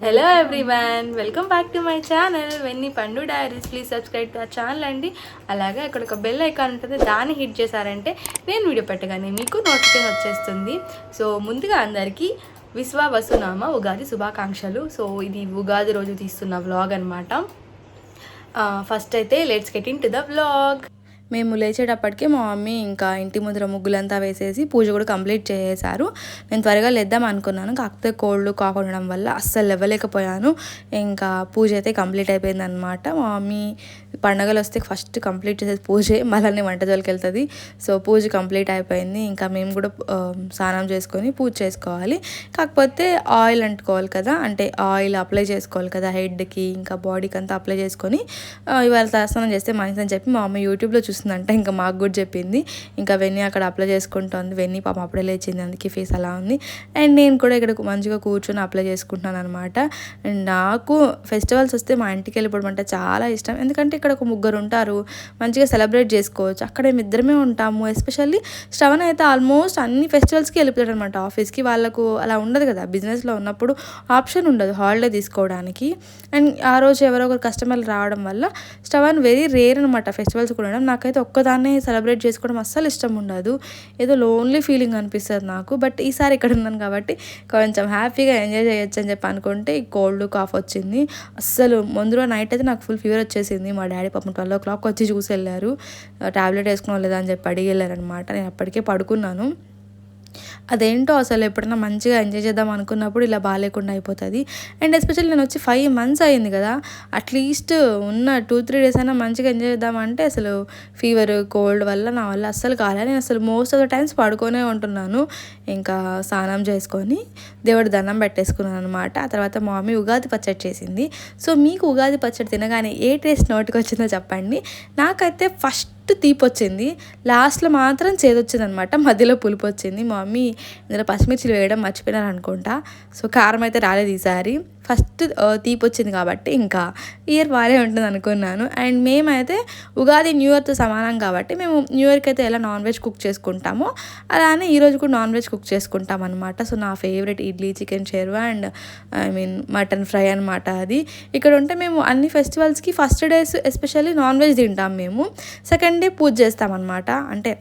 Hello everyone, welcome back to my channel Venni Pandu diaries. Please subscribe to ఆ channel అండి. అలాగే అక్కడ ఒక బెల్ ఐకాన్ ఉంటుంది, దాన్ని హిట్ చేశారంటే నేను వీడియో పెట్టగానే మీకు నోటిఫికేషన్ వచ్చేస్తుంది. సో ముందుగా అందరికీ విశ్వవసునామ ఉగాది శుభాకాంక్షలు. సో ఇది ఉగాది రోజు తీస్తున్న వ్లాగ్ అనమాట. ఫస్ట్ అయితే let's get in to the vlog. మేము లేచేటప్పటికే మా మమ్మీ ఇంకా ఇంటి ముందర ముగ్గులంతా వేసేసి పూజ కూడా కంప్లీట్ చేసేసారు. నేను త్వరగా లేద్దాం అనుకున్నాను, కాకపోతే కోల్డ్ కాఫ్ ఉండడం వల్ల అస్సలు లేవలేకపోయాను. ఇంకా పూజ అయితే కంప్లీట్ అయిపోయింది అనమాట. మా మమ్మీ పండగలు వస్తే ఫస్ట్ కంప్లీట్ చేసేది పూజే, మళ్ళీ వంట జోలికి వెళ్తుంది. సో పూజ కంప్లీట్ అయిపోయింది. ఇంకా మేము కూడా స్నానం చేసుకొని పూజ చేసుకోవాలి. కాకపోతే ఆయిల్ అంటుకోవాలి కదా, అంటే ఆయిల్ అప్లై చేసుకోవాలి కదా హెడ్కి ఇంకా బాడీకి అంతా అప్లై చేసుకొని ఇవాళ తలస్నానం చేస్తే మంచిదని చెప్పి మా మమ్మీ యూట్యూబ్లో చూస్తుందంట. ఇంకా మాకు కూడా చెప్పింది. ఇంకా వెన్నీ అక్కడ అప్లై చేసుకుంటుంది. వెన్నీ పాపం అప్పుడే లేచింది, అందుకే ఫేస్ అలా ఉంది. అండ్ నేను కూడా ఇక్కడ మంచిగా కూర్చొని అప్లై చేసుకుంటున్నాను అనమాట. అండ్ నాకు ఫెస్టివల్స్ వస్తే మా ఇంటికి వెళ్ళిపోవడం అంటే చాలా ఇష్టం. ఎందుకంటే ఇక్కడ ఒక ముగ్గురు ఉంటారు, మంచిగా సెలబ్రేట్ చేసుకోవచ్చు. అక్కడ మేము ఇద్దరమే ఉంటాము. ఎస్పెషల్లీ శ్రవణ్ అయితే ఆల్మోస్ట్ అన్ని ఫెస్టివల్స్కి వెళ్ళిపోతాడు అనమాట ఆఫీస్కి. వాళ్ళకు అలా ఉండదు కదా, బిజినెస్లో ఉన్నప్పుడు ఆప్షన్ ఉండదు హాలిడే తీసుకోవడానికి. అండ్ ఆ రోజు ఎవరో ఒకరు కస్టమర్లు రావడం వల్ల శ్రవణ్ వెరీ రేర్ అనమాట ఫెస్టివల్స్ కూడా. నాకైతే ఒక్కదాన్నే సెలబ్రేట్ చేసుకోవడం అస్సలు ఇష్టం ఉండదు, ఏదో లోన్లీ ఫీలింగ్ అనిపిస్తుంది నాకు. బట్ ఈసారి ఇక్కడ ఉన్నాను కాబట్టి కొంచెం హ్యాపీగా ఎంజాయ్ చేయొచ్చు అని చెప్పి అనుకుంటే ఈ కోల్డ్ కాఫ్ వచ్చింది. అస్సలు ముందులో నైట్ అయితే నాకు ఫుల్ ఫీవర్ వచ్చేసింది. మా డాడీ పాపం 12 o'clock వచ్చి చూసి వెళ్ళారు, టాబ్లెట్ వేసుకున్నాం లేదా అని చెప్పి అడిగి వెళ్ళారనమాట. నేను అప్పటికే పడుకున్నాను. అదేంటో అసలు ఎప్పుడైనా మంచిగా ఎంజాయ్ చేద్దాం అనుకున్నప్పుడు ఇలా బాగాలేకుండా అయిపోతుంది. అండ్ ఎస్పెషల్లీ నేను వచ్చి 5 months అయింది కదా, అట్లీస్ట్ ఉన్న 2-3 days అయినా మంచిగా ఎంజాయ్ చేద్దామంటే అసలు ఫీవర్ కోల్డ్ వల్ల నా వల్ల అస్సలు కాలేదు. నేను అసలు మోస్ట్ ఆఫ్ ద టైమ్స్ పడుకొనే ఉంటున్నాను. ఇంకా స్నానం చేసుకొని దేవుడి దండం పెట్టేసుకున్నాను అనమాట. ఆ తర్వాత మా మమ్మీ ఉగాది పచ్చడి చేసింది. సో మీకు ఉగాది పచ్చడి తినగానే ఏ టేస్ట్ నోటికి వచ్చిందో చెప్పండి. నాకైతే ఫస్ట్ తీపి వచ్చింది, లాస్ట్లో మాత్రం చేదొచ్చింది అనమాట, మధ్యలో పులుపు వచ్చింది. మా మమ్మీ ఇందులో పచ్చిమిర్చిలు వేయడం మర్చిపోయినారు అనుకుంటా. సో కారం అయితే రాలేదు ఈసారి. ఫస్ట్ తీపి వచ్చింది కాబట్టి ఇంకా ఇయర్ బాగానే ఉంటుంది అనుకున్నాను. అండ్ మేమైతే ఉగాది న్యూ ఇయర్తో సమానం కాబట్టి మేము న్యూ ఇయర్కి అయితే ఎలా నాన్ వెజ్ కుక్ చేసుకుంటామో అలానే ఈరోజు కూడా నాన్ వెజ్ కుక్ చేసుకుంటాం అనమాట. సో నా favourite idli, chicken sherva and mutton fry అనమాట. అది ఇక్కడ ఉంటే మేము అన్ని ఫెస్టివల్స్కి first days especially non veg తింటాం. మేము సెకండ్ డే పూజ చేస్తామన్నమాట. అంటే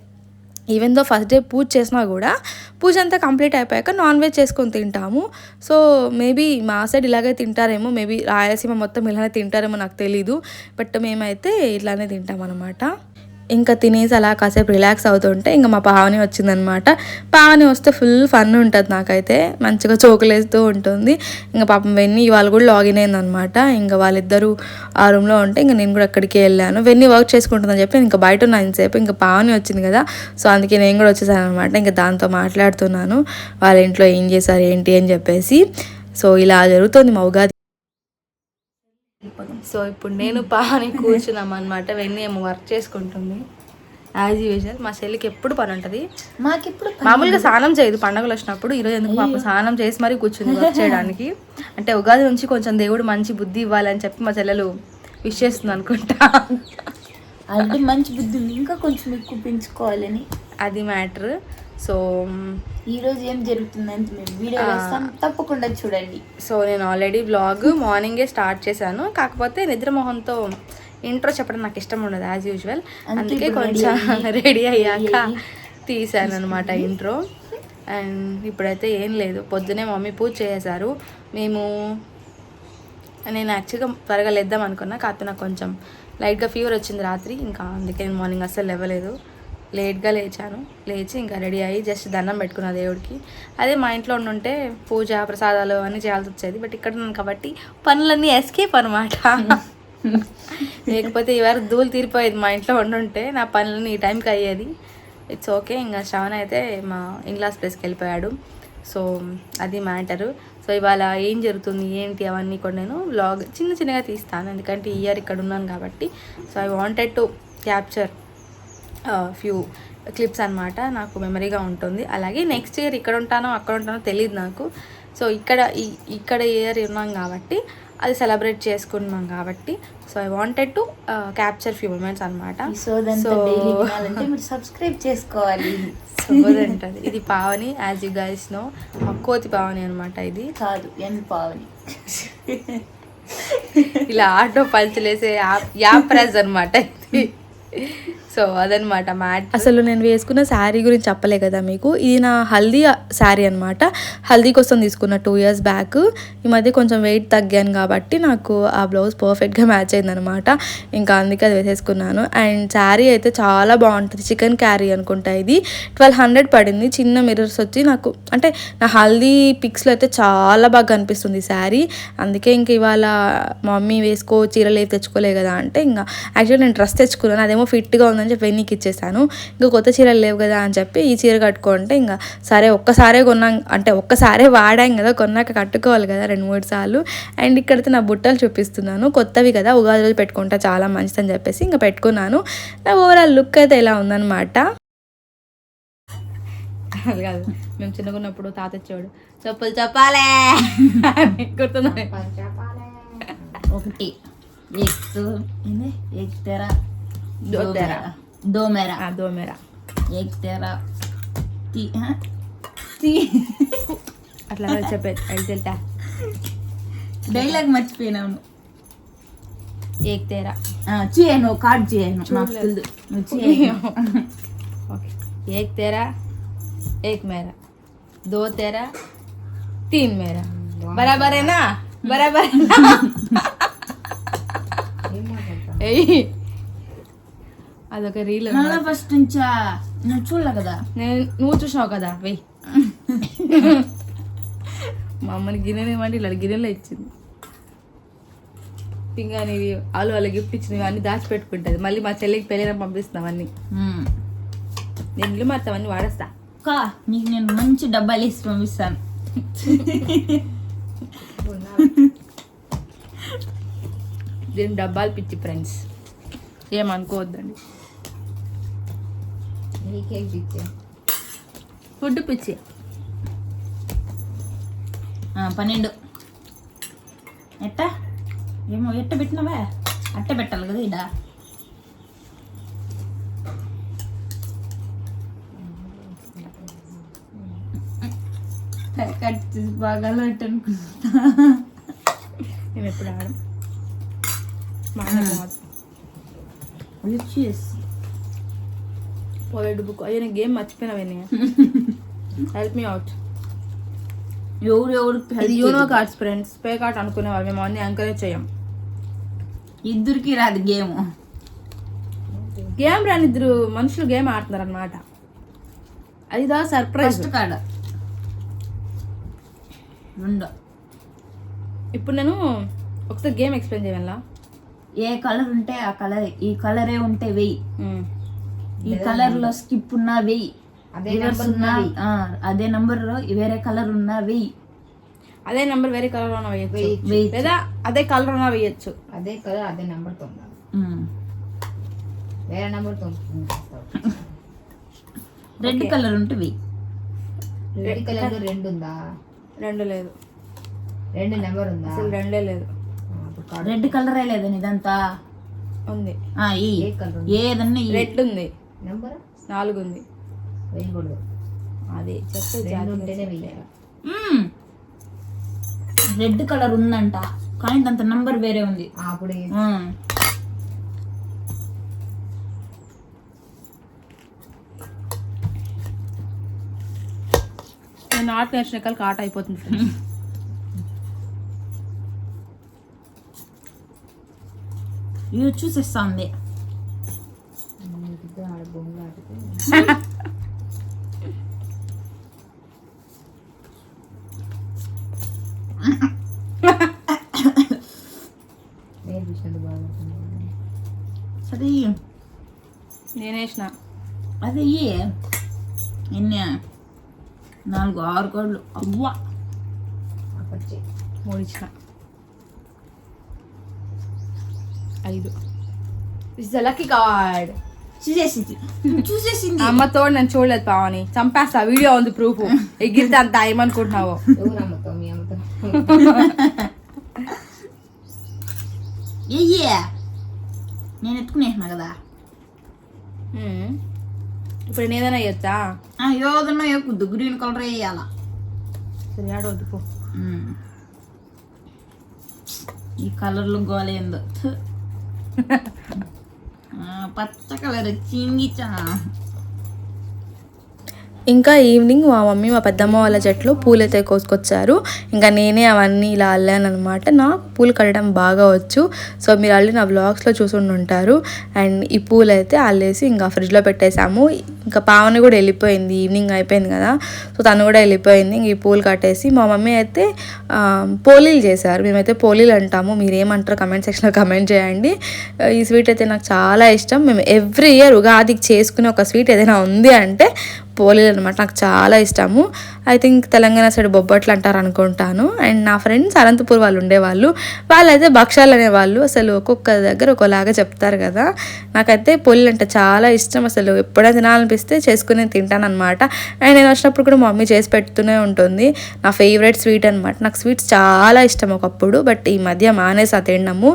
ఈవెన్ దో ఫస్ట్ డే పూజ చేసినా కూడా పూజ అంతా కంప్లీట్ అయిపోయాక నాన్ వెజ్ చేసుకొని తింటాము. సో మేబీ మా సైడ్ ఇలాగే తింటారేమో, మేబీ రాయలసీమ మొత్తం ఇలానే తింటారేమో నాకు తెలీదు. బట్ మేమైతే ఇట్లానే తింటాం అనమాట. ఇంకా తినేసి అలా కాసేపు రిలాక్స్ అవుతుంటే ఇంకా మా పావని వచ్చిందనమాట. పావని వస్తే ఫుల్ ఫన్ ఉంటుంది నాకైతే, మంచిగా చోకులేస్తూ ఉంటుంది. ఇంకా పాపం వెన్నీ ఇవాళ కూడా లాగిన్ అయిందనమాట. ఇంకా వాళ్ళిద్దరూ ఆ రూమ్లో ఉంటే ఇంకా నేను కూడా అక్కడికి వెళ్ళాను. వెన్నీ వర్క్ చేసుకుంటుందని చెప్పి ఇంకా బయట ఉన్న ఇంతసేపు ఇంకా పావని వచ్చింది కదా, సో అందుకే నేను కూడా వచ్చేసాను అనమాట. ఇంకా దాంతో మాట్లాడుతున్నాను వాళ్ళ ఇంట్లో ఏం చేశారు ఏంటి అని చెప్పేసి. సో ఇలా జరుగుతుంది మా ఉగాది. సో ఇప్పుడు నేను పాని కూర్చున్నాం అనమాట. వెన్నీ ఏమో వర్క్ చేసుకుంటుంది యాజ్ యూజువల్. మా చెల్లికి ఎప్పుడు పని ఉంటుంది, మాకెప్పుడు మామూలుగా స్నానం చేయదు పండుగలు వచ్చినప్పుడు. ఈరోజు ఎందుకు పాపం స్నానం చేసి మరీ కూర్చుంది వర్క్ చేయడానికి. అంటే ఉగాది నుంచి కొంచెం దేవుడు మంచి బుద్ధి ఇవ్వాలని చెప్పి మా చెల్లెలు విష్ చేస్తుంది అనుకుంటా. అంటే మంచి బుద్ధి ఇంకా కొంచెం ఎక్కువ పెంచుకోవాలని అది మ్యాటర్. సో ఈరోజు ఏం జరుగుతుందని మేము వీడియో వేస్తాం, తప్పకుండా చూడండి. సో నేను ఆల్రెడీ వ్లాగ్ మార్నింగే స్టార్ట్ చేశాను, కాకపోతే నిద్రమోహంతో ఇంట్రో చెప్పడం నాకు ఇష్టం ఉండదు యాజ్ యూజువల్. అందుకే కొంచెం రెడీ అయ్యాక తీసాను అనమాట ఇంట్రో. అండ్ ఇప్పుడైతే ఏం లేదు, పొద్దునే మమ్మీ పూజ చేసేసారు. నేను యాక్చువల్గా త్వరగా లేద్దాం అనుకున్నా, కాకపోతే నాకు కొంచెం లైట్గా ఫీవర్ వచ్చింది రాత్రి. ఇంకా అందుకే నేను మార్నింగ్ అస్సలు లేవలేదు, లేట్గా లేచాను. లేచి ఇంకా రెడీ అయ్యి జస్ట్ దండం పెట్టుకున్నా దేవుడికి. అదే మా ఇంట్లో ఉండుంటే పూజ ప్రసాదాలు అన్నీ చేయాల్సి వచ్చేది. బట్ ఇక్కడ ఉన్నాను కాబట్టి పనులన్నీ ఎస్కేప్ అనమాట. లేకపోతే ఇవాళ ధూళి తీరిపోయేది మా ఇంట్లో ఉండుంటే, నా పనులన్నీ ఈ టైంకి అయ్యేది. It's okay. ఇంకా శ్రవణ్ అయితే మా ఇంగ్లాస్ ప్లేస్కి వెళ్ళిపోయాడు. సో అది మ్యాటరు. సో ఇవాళ ఏం జరుగుతుంది ఏంటి అవన్నీ కూడా నేను వ్లాగ్ చిన్నగా తీస్తాను, ఎందుకంటే ఈ ఇయర్ ఇక్కడ ఉన్నాను కాబట్టి. So I wanted to capture few clips అనమాట, నాకు మెమరీగా ఉంటుంది. అలాగే నెక్స్ట్ ఇయర్ ఇక్కడ ఉంటానో అక్కడ ఉంటానో తెలియదు నాకు. సో ఇక్కడ ఇయర్ ఉన్నాం కాబట్టి అది సెలబ్రేట్ చేసుకున్నాం కాబట్టి so I wanted to capture few moments అనమాట. సో సబ్స్క్రైబ్ చేసుకోవాలి. సొగదంటది. ఇది Pavani, as you guys know, కోతి పావని అనమాట. ఇది కాదు ఎన్ పావని. ఇలా ఆటో పంచలేసే యాప్ ప్రైజ్ అనమాట ఇది. సో అదనమాట మ్యాట్. అసలు నేను వేసుకున్న శారీ గురించి చెప్పలే కదా మీకు. ఇది నా హల్దీ శారీ అనమాట. హల్దీ కోసం తీసుకున్న 2 years బ్యాక్. ఈ మధ్య కొంచెం వెయిట్ తగ్గాను కాబట్టి నాకు ఆ బ్లౌజ్ పర్ఫెక్ట్గా మ్యాచ్ అయిందనమాట. ఇంకా అందుకే అది వేసేసుకున్నాను. అండ్ శారీ అయితే చాలా బాగుంటుంది. చికెన్ క్యారీ అనుకుంటా. ఇది 1200 పడింది. చిన్న మిర్రర్స్ వచ్చి నాకు అంటే నా హల్దీ పిక్స్లో అయితే చాలా బాగా కనిపిస్తుంది ఈ శారీ. అందుకే ఇంక ఇవాళ మమ్మీ వేసుకో చీరలు ఏవి తెచ్చుకోలే కదా అంటే ఇంకా యాక్చువల్లీ నేను డ్రెస్ తెచ్చుకున్నాను. అదేమో ఫిట్గా ఉందని చెప్పి వెన్నీకి ఇచ్చేసాను. ఇంకా కొత్త చీరలు లేవు కదా అని చెప్పి ఈ చీర కట్టుకుంటే ఇంకా సరే ఒక్కసారే కొన్నాం అంటే ఒక్కసారే వాడాం కదా, కొన్నాక కట్టుకోవాలి కదా 2-3 సార్లు. అండ్ ఇక్కడైతే నా బుట్టలు చూపిస్తున్నాను. కొత్తవి కదా, ఉగాది రోజు పెట్టుకుంటా చాలా మంచిదని చెప్పేసి ఇంకా పెట్టుకున్నాను. నా ఓవరాల్ లుక్ అయితే ఇలా ఉందన్నమాట. కాదు మేము చిన్నగున్నప్పుడు తాత వచ్చేవాడు చెప్పులు చెప్పాలే గుర్తున్నాయి. ఒకటి एक तेरा दो मेरा एक तेरा అట్లా చెప్పేది వెళ్తా. డైలాగ్ మర్చిపోయినాను. ఏక్ తేరా చేయను కార్డ్ చేయను నాకు తెలుసు. ఏక్ తేరా ఏక్ మేరా దో తేరా తీన్ మేరా బరాబరేనా బరాబరేనా. అదొక రీల్ ఫస్ట్ నుంచా నువ్వు చూడలే కదా. నువ్వు చూసినావు కదా వెయ్యి. మా అమ్మని గిన్నెలు ఇవ్వండి ఇలా గిన్నెలో ఇచ్చింది. పింగాని వాళ్ళు వాళ్ళ గిఫ్ట్ ఇచ్చినవి అన్ని దాచిపెట్టుకుంటుంది. మళ్ళీ మా చెల్లికి పెళ్ళిన పంపిస్తున్నాం అన్ని. నేను ఇల్లు మారుతాం అన్ని వాడేస్తా. నీకు నేను మంచి డబ్బాలు వేసి పంపిస్తాను. దీని డబ్బాలు పిచ్చి ఫ్రెండ్స్, ఏమనుకోవద్దండి. ఫుడ్ పిచ్చి. 12 ఎట్టా ఏమో ఎట్ట పెట్టినావా అట్ట పెట్టాలి కదా. ఇడా కట్ చేసి బాగా అనుకుంటా. మేము ఎప్పుడు ఆడం పోయేడు బుక్. అయ్యో నేను గేమ్ మర్చిపోయినావే. Help me out. ఎవరు ఇది UNO cards friends. Pay card అనుకునేవాళ్ళు మేము అన్ని ఎంకరేజ్ చేయం. ఇద్దరికి రాదు గేమ్. గేమ్ రాని ఇద్దరు మనుషులు గేమ్ ఆడుతున్నారు అనమాట. అదిదా సర్ప్రైజ్ కాడ. ఇప్పుడు నేను ఒకసారి గేమ్ ఎక్స్ప్లెయిన్ చేయాలా. ఏ కలర్ ఉంటే ఆ కలర్, ఈ కలరే ఉంటే వెయ్యి, ఈ కలర్ లో స్కిప్ ఉన్నా వెయ్యి, అదే నంబర్ లో వేరే కలర్ ఉన్నా వెయ్యి, అదే నంబర్ వేరే కలర్ ఉన్నా వేయచ్చు, లేదా అదే కలర్ ఉన్నా వేయచ్చు. అదే కలర్ అదే నంబర్ తో వేరే నంబర్ తో. రెడ్ కలర్ ఉంటే వెయ్యి. రెడ్ కలర్ 2 ఉందా? 2 లేదు. 2 నెంబర్ ఉందా? అసలు 2 లేదు. రెడ్ కలరే లేదని ఇదంతా ఉంది. ఏదన్నా రెడ్ ఉంది. నెంబర్ 4 ఉంది. వేయకూడదు. అది ఉంటేనే వేయాలి. రెడ్ కలర్ ఉందంట కానీ దాంతో నంబర్ వేరే ఉంది. అప్పుడు నేను ఆట నేర్చిన కాళ్ళకి ఆట అయిపోతుంది. ఇది చూసేస్తా ఉంది. సరే నేనేసిన అదే ఎన్ని 4-6 కోడ్లు. అవ్వా 3 ఇచ్చిన 5. It's lucky card. చూసేసింది అమ్మతో నేను చూడలేదు పావని. చంపేస్తా, వీడియో ఉంది ప్రూఫ్. ఎగిరితే అంత ఏమనుకుంటున్నావు? నేను ఎత్తుకునేసిన కదా. ఇప్పుడు నేను ఏదైనా వేయొచ్చా? యోధన ఎక్కుద్దు, గ్రీన్ కలర్ వేయాల. సరే ఆడవద్దు పో. ఈ కలర్లు గోలేందో. పచ్చ కలర్ చింగిచా. ఇంకా ఈవినింగ్ మా మమ్మీ మా పెద్దమ్మ వాళ్ళ చెట్లు పూలు అయితే కోసుకొచ్చారు. ఇంకా నేనే అవన్నీ ఇలా అల్లాను అనమాట. నాకు పూలు కట్టడం బాగా వచ్చు. సో మీరు అల్లి నా వ్లాగ్స్లో చూసుండి ఉంటారు. అండ్ ఈ పూలు అయితే అల్లేసి ఇంకా ఫ్రిడ్జ్లో పెట్టేసాము. ఇంకా పావని కూడా వెళ్ళిపోయింది, ఈవినింగ్ అయిపోయింది కదా, సో తను కూడా వెళ్ళిపోయింది. ఇంక ఈ పూలు కట్టేసి మా మమ్మీ అయితే పోలీలు చేశారు. మేమైతే పోలీలు అంటాము, మీరు ఏమంటారు కమెంట్ సెక్షన్లో కమెంట్ చేయండి. ఈ స్వీట్ అయితే నాకు చాలా ఇష్టం. మేము ఎవ్రీ ఇయర్ ఉగాదికి చేసుకునే ఒక స్వీట్ ఏదైనా ఉంది అంటే పోలీలు అనమాట. నాకు చాలా ఇష్టము. ఐ థింక్ తెలంగాణ సైడ్ బొబ్బట్లు అంటారు అనుకుంటాను. అండ్ నా ఫ్రెండ్స్ అనంతపూర్ వాళ్ళు ఉండేవాళ్ళు, వాళ్ళైతే భక్షాలు అనేవాళ్ళు. అసలు ఒక్కొక్క దగ్గర ఒకలాగా చెప్తారు కదా. నాకైతే పోలీలు అంటే చాలా ఇష్టం. అసలు ఎప్పుడైనా తినాలనిపిస్తే చేసుకుని తింటాను అనమాట. అండ్ నేను వచ్చినప్పుడు కూడా మా మమ్మీ చేసి పెడుతూనే ఉంటుంది. నా ఫేవరెట్ స్వీట్ అనమాట. నాకు స్వీట్స్ చాలా ఇష్టం ఒకప్పుడు, బట్ ఈ మధ్య మానేసా తినడము.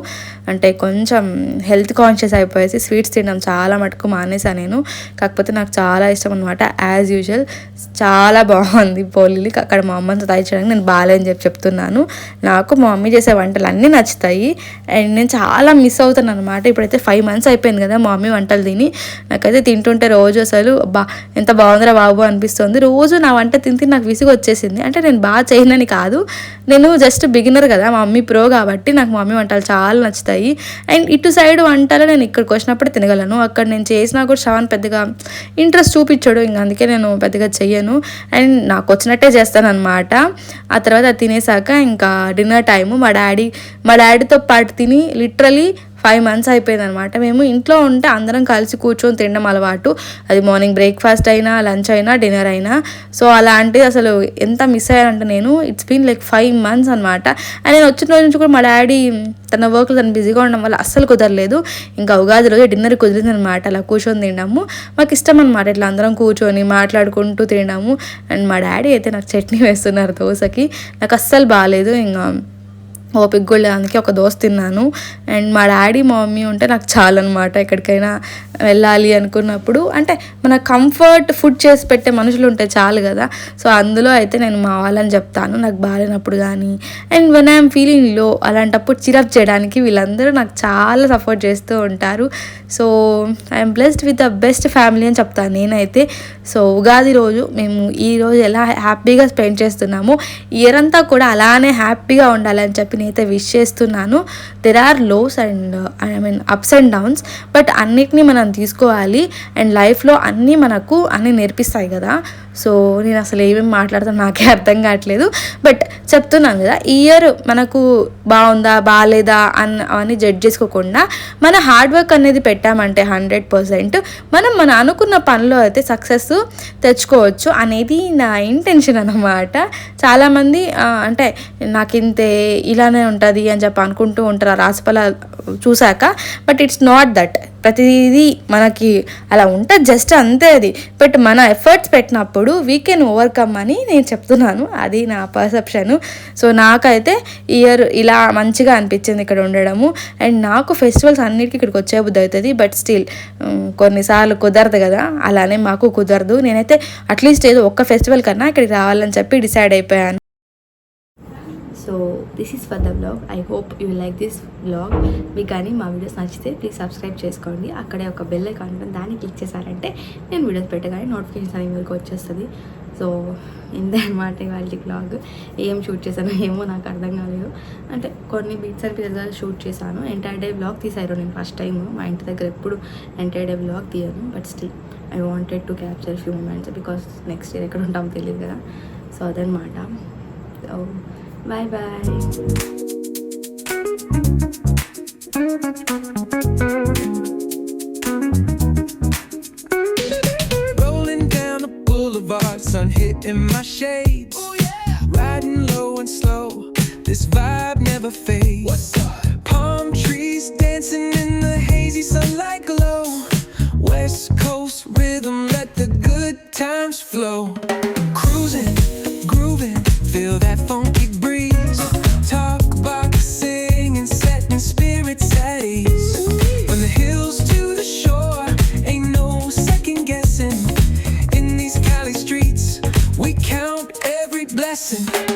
అంటే కొంచెం హెల్త్ కాన్షియస్ అయిపోయేసి స్వీట్స్ తినడం చాలా మటుకు మానేసా నేను. కాకపోతే నాకు చాలా ఇష్టం అనమాట. యాజ్ యూజువల్ చాలా బాగుంది పోలీలు. అక్కడ మా అమ్మతో తాయించడానికి నేను బాగాలేని చెప్తున్నాను. నాకు మా మమ్మీ చేసే వంటలు అన్నీ నచ్చుతాయి. అండ్ నేను చాలా మిస్ అవుతాను అనమాట. ఇప్పుడైతే 5 months అయిపోయింది కదా మా మమ్మీ వంటలు తిని. నాకైతే తింటుంటే రోజు అసలు ఎంత బాగుందిరా బాబు అనిపిస్తుంది. రోజు నా వంట తిని నాకు విసుగు వచ్చేసింది. అంటే నేను బాగా చేయనని కాదు, నేను జస్ట్ బిగినర్ కదా, మా మమ్మీ ప్రో కాబట్టి నాకు మా మమ్మీ వంటలు చాలా నచ్చుతాయి. అండ్ ఇటు సైడ్ వంటలు నేను ఇక్కడికి వచ్చినప్పుడు తినగలను. అక్కడ నేను చేసినా కూడా శ్రవణ్ పెద్దగా ఇంట్రెస్ట్ చూపించాడు. ఇంకా అందుకే నేను పెద్దగా చెయ్యను. అండ్ నాకు వచ్చినట్టే చేస్తాను అనమాట. ఆ తర్వాత అది తినేసాక ఇంకా డిన్నర్ టైము మా డాడీతో పాటు తిని లిటరలీ 5 months అయిపోయింది అనమాట. మేము ఇంట్లో ఉంటే అందరం కలిసి కూర్చొని తినడం అలవాటు. అది మార్నింగ్ బ్రేక్ఫాస్ట్ అయినా, లంచ్ అయినా, డిన్నర్ అయినా. సో అలాంటిది అసలు ఎంత మిస్ అయ్యానంటే నేను, ఇట్స్ బీన్ లైక్ 5 months అనమాట. అండ్ నేను వచ్చిన రోజు నుంచి కూడా మా డాడీ తన వర్క్లో తను బిజీగా ఉండడం వల్ల అస్సలు కుదరలేదు. ఇంకా ఉగాది రోజు డిన్నర్ కుదిరింది అనమాట. అలా కూర్చొని తినడము మాకు ఇష్టం అనమాట. ఇట్లా అందరం కూర్చొని మాట్లాడుకుంటూ తినడము. అండ్ మా డాడీ అయితే నాకు చట్నీ వేస్తున్నారు దోశకి. నాకు అస్సలు బాగాలేదు. ఇంకా ఓపిక కూడా అందుకే ఒక దోశ తిన్నాను. అండ్ మా డాడీ మా మమ్మీ ఉంటే నాకు చాలన్నమాట. ఎక్కడికైనా వెళ్ళాలి అనుకున్నప్పుడు అంటే మన కంఫర్ట్ ఫుడ్ చేసి పెట్టే మనుషులు ఉంటే చాలు కదా. సో అందులో అయితే నేను మా వాళ్ళని చెప్తాను నాకు బాగాలేనప్పుడు కానీ. అండ్ వెన్ ఐఎమ్ ఫీలింగ్ లో అలాంటప్పుడు చిరప్ చేయడానికి వీళ్ళందరూ నాకు చాలా సపోర్ట్ చేస్తూ ఉంటారు. So I'm blessed with the best family అని చెప్తాను నేనైతే. సో ఉగాది రోజు మేము ఈరోజు ఎలా హ్యాపీగా స్పెండ్ చేస్తున్నామో ఇయర్ అంతా కూడా అలానే హ్యాపీగా ఉండాలని చెప్పి నేనైతే విష్ చేస్తున్నాను. There are lows and ups and downs, but అన్నిటినీ మనం తీసుకోవాలి. అండ్ లైఫ్లో అన్నీ నేర్పిస్తాయి కదా. సో నేను అసలు ఏమేమి మాట్లాడతాను నాకే అర్థం కావట్లేదు. బట్ చెప్తున్నాను కదా, ఈ ఇయర్ మనకు బాగుందా బాగాలేదా అవన్నీ జడ్జ్ చేసుకోకుండా మన హార్డ్ వర్క్ అనేది పెట్టామంటే 100% మనం అనుకున్న పనిలో అయితే సక్సెస్ తెచ్చుకోవచ్చు అనేది నా ఇంటెన్షన్ అన్నమాట. చాలామంది అంటే నాకింతే ఇలానే ఉంటుంది అని చెప్పి అనుకుంటూ ఉంటారు ఆ రాశిఫల చూశాక. But it's not that. ప్రతిదీ మనకి అలా ఉంటుంది, జస్ట్ అంతే అది. బట్ మన ఎఫర్ట్స్ పెట్టినప్పుడు వీ కెన్ ఓవర్కమ్ అని నేను చెప్తున్నాను. అది నా పర్సెప్షను. సో నాకైతే ఇయర్ ఇలా మంచిగా అనిపించింది ఇక్కడ ఉండడము. అండ్ నాకు ఫెస్టివల్స్ అన్నిటికీ ఇక్కడికి వచ్చే బుద్ధి అవుతుంది. బట్ స్టిల్ కొన్నిసార్లు కుదరదు కదా, అలానే మాకు కుదరదు. నేనైతే అట్లీస్ట్ ఏదో ఒక్క ఫెస్టివల్ కన్నా ఇక్కడికి రావాలని చెప్పి డిసైడ్ అయిపోయాను. So this is for the vlog. I hope you like this vlog. మీకు కానీ మా వీడియోస్ నచ్చితే ప్లీజ్ సబ్స్క్రైబ్ చేసుకోండి. అక్కడే ఒక బెల్ ఐకాన్ ఉంటుంది, దాన్ని క్లిక్ చేశారంటే నేను వీడియోస్ పెట్టగానే నోటిఫికేషన్స్ అనేవి మీకు వచ్చేస్తుంది. సో ఇంతే అనమాట ఇవాళ వ్లాగ్. ఏం షూట్ చేశానో ఏమో నాకు అర్థం కాలేదు. అంటే కొన్ని బీట్స్ అండ్ పీసెస్ షూట్ చేశాను. ఎంటైర్ డే వ్లాగ్ తీసారు నేను ఫస్ట్ టైం. మా ఇంటి దగ్గర ఎప్పుడు ఎంటైర్ డే వ్లాగ్ తీయను. But still I wanted to capture few moments because next year ఎక్కడ ఉంటామో తెలియదు కదా. సో అదనమాట. So bye bye. Rolling down the boulevard, sun hitting my shades. Oh yeah. Riding low and slow, this vibe never fades. What's up? Palm trees dancing in the hazy sunlight glow. West Coast rhythm, let the good times flow. Cruising, grooving, feel that funky breeze. Talk about singing, setting spirits at ease. When the hills to the shore, ain't no second guessing. passing.